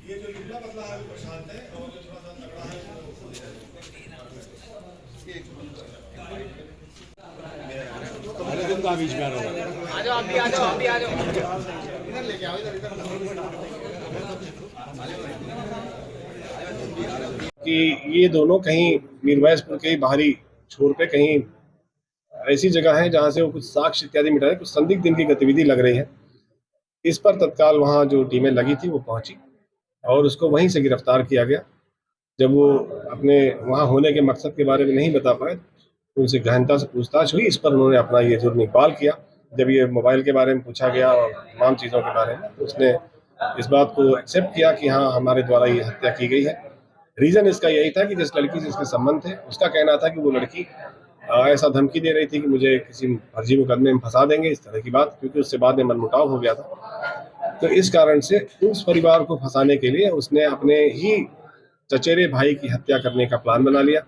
ये जो लिबला पतला है वो प्रशांत है और जो थोड़ा सा तगड़ा है वो बीच में आ जाओ, आप भी आ जाओ इधर लेके आओ, इधर कि ये दोनों कहीं मीरवाइजपुर के बाहरी छोर पे कहीं ऐसी जगह है जहां से वो कुछ साक्ष्य इत्यादि मिटा रहे, कुछ संदिग्ध इनकी गतिविधि लग रही है। इस पर तत्काल वहां जो टीमें लगी थी वो पहुंची और उसको वहीं से गिरफ्तार किया गया। जब वो अपने वहां होने के मकसद के बारे में नहीं बता पाए तो उनसे गहनता से पूछताछ हुई। इस पर उन्होंने अपना ये जुर्म इकबाल किया। जब ये मोबाइल के बारे में पूछा गया और तमाम चीज़ों के बारे में, तो उसने इस बात को एक्सेप्ट किया कि हाँ, हमारे द्वारा ये हत्या की गई है। रीज़न इसका यही था कि जिस लड़की से इसके संबंध थे, उसका कहना था कि वो लड़की ऐसा धमकी दे रही थी कि मुझे किसी फर्जी मुकदमे में फंसा देंगे, इस तरह की बात, क्योंकि उससे बाद में मनमुटाव हो गया था। तो इस कारण से उस परिवार को फंसाने के लिए उसने अपने ही चचेरे भाई की हत्या करने का प्लान बना लिया।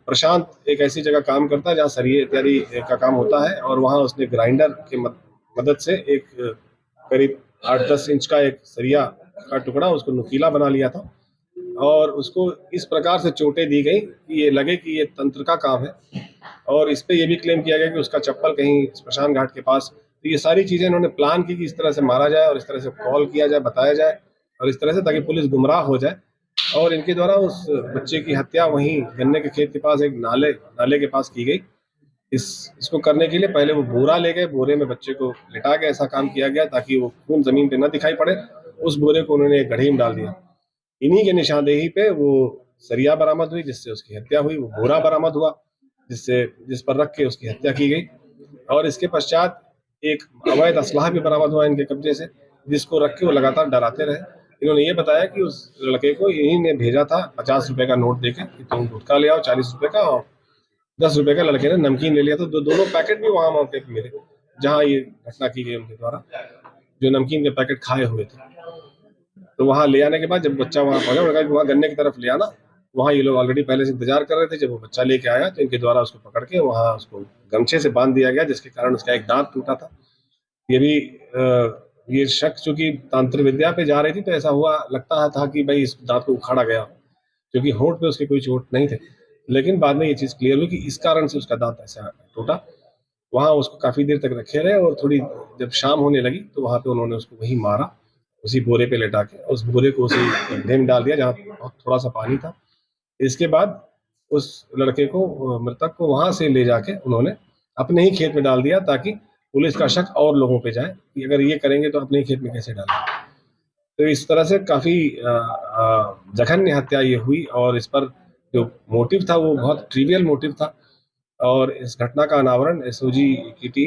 प्रशांत एक ऐसी जगह काम करता है जहाँ सरिये इत्यादि का काम होता है और वहाँ उसने ग्राइंडर की मदद से एक करीब 8-10 इंच का एक सरिया का टुकड़ा उसको नुकीला बना लिया था और उसको इस प्रकार से चोटें दी गई कि ये लगे कि ये तंत्र का काम है। और इस पे ये भी क्लेम किया गया कि उसका चप्पल कहीं स्मशान घाट के पास। तो ये सारी चीज़ें इन्होंने प्लान की कि इस तरह से मारा जाए और इस तरह से कॉल किया जाए, बताया जाए और इस तरह से, ताकि पुलिस गुमराह हो जाए। और इनके द्वारा उस बच्चे की हत्या वहीं गन्ने के खेत के पास एक नाले के पास की गई। इसको करने के लिए पहले वो बोरा ले गए, बोरे में बच्चे को लिटा के ऐसा काम किया गया ताकि वो खून जमीन पे न दिखाई पड़े। उस बोरे को उन्होंने एक गड्ढे में डाल दिया। इन्हीं के निशानदेही पे वो सरिया बरामद हुई जिससे उसकी हत्या हुई, वो बोरा बरामद हुआ जिस पर रख के उसकी हत्या की गई। और इसके पश्चात एक अवैध असलाह भी बरामद हुआ इनके कब्जे से, जिसको रख के वो लगातार डराते रहे। इन्होंने ये बताया कि उस लड़के को इन्हीं ने भेजा था 50 रुपए का नोट देके कि तुम गुटखा ले आओ 40 रुपए का, और 10 रुपए का लड़के ने नमकीन ले लिया। तो दोनों पैकेट भी वहां मौके पे मिले जहां ये घटना की गई उनके द्वारा, जो नमकीन के पैकेट खाए हुए थे। तो वहां ले आने के बाद जब बच्चा वहां पहुंचा, उन्होंने कहा कि वहां गन्ने की तरफ ले आना। वहां ये लोग ऑलरेडी पहले से इंतजार कर रहे थे। जब वो बच्चा लेके आया तो इनके द्वारा उसको पकड़ के वहां उसको गमछे से बांध दिया गया, जिसके कारण उसका एक दांत टूटा था। ये भी ये शक चूंकि तांत्रिक विद्या पे जा रही थी, तो ऐसा हुआ लगता था कि भाई इस दांत को उखाड़ा गया, क्योंकि होंठ पे उसके कोई चोट नहीं थे। लेकिन बाद में ये चीज क्लियर हुई कि इस कारण से उसका दांत ऐसा टूटा। वहां उसको काफी देर तक रखे रहे और थोड़ी जब शाम होने लगी तो वहां पे उन्होंने उसको वहीं मारा, उसी बोरे पे लेटा के। उस बोरे को उसी गड्ढे में डाल दिया जहाँ बहुत थोड़ा सा पानी था। इसके बाद उस लड़के को, मृतक को, वहां से ले जाके उन्होंने अपने ही खेत में डाल दिया, ताकि पुलिस का शक और लोगों पे जाए कि अगर ये करेंगे तो अपने ही खेत में कैसे डालेंगे। तो इस तरह से काफी जघन्य हत्या ये हुई और इस पर जो मोटिव था वो बहुत ट्रिवियल मोटिव था। और इस घटना का अनावरण एसओजी की टीम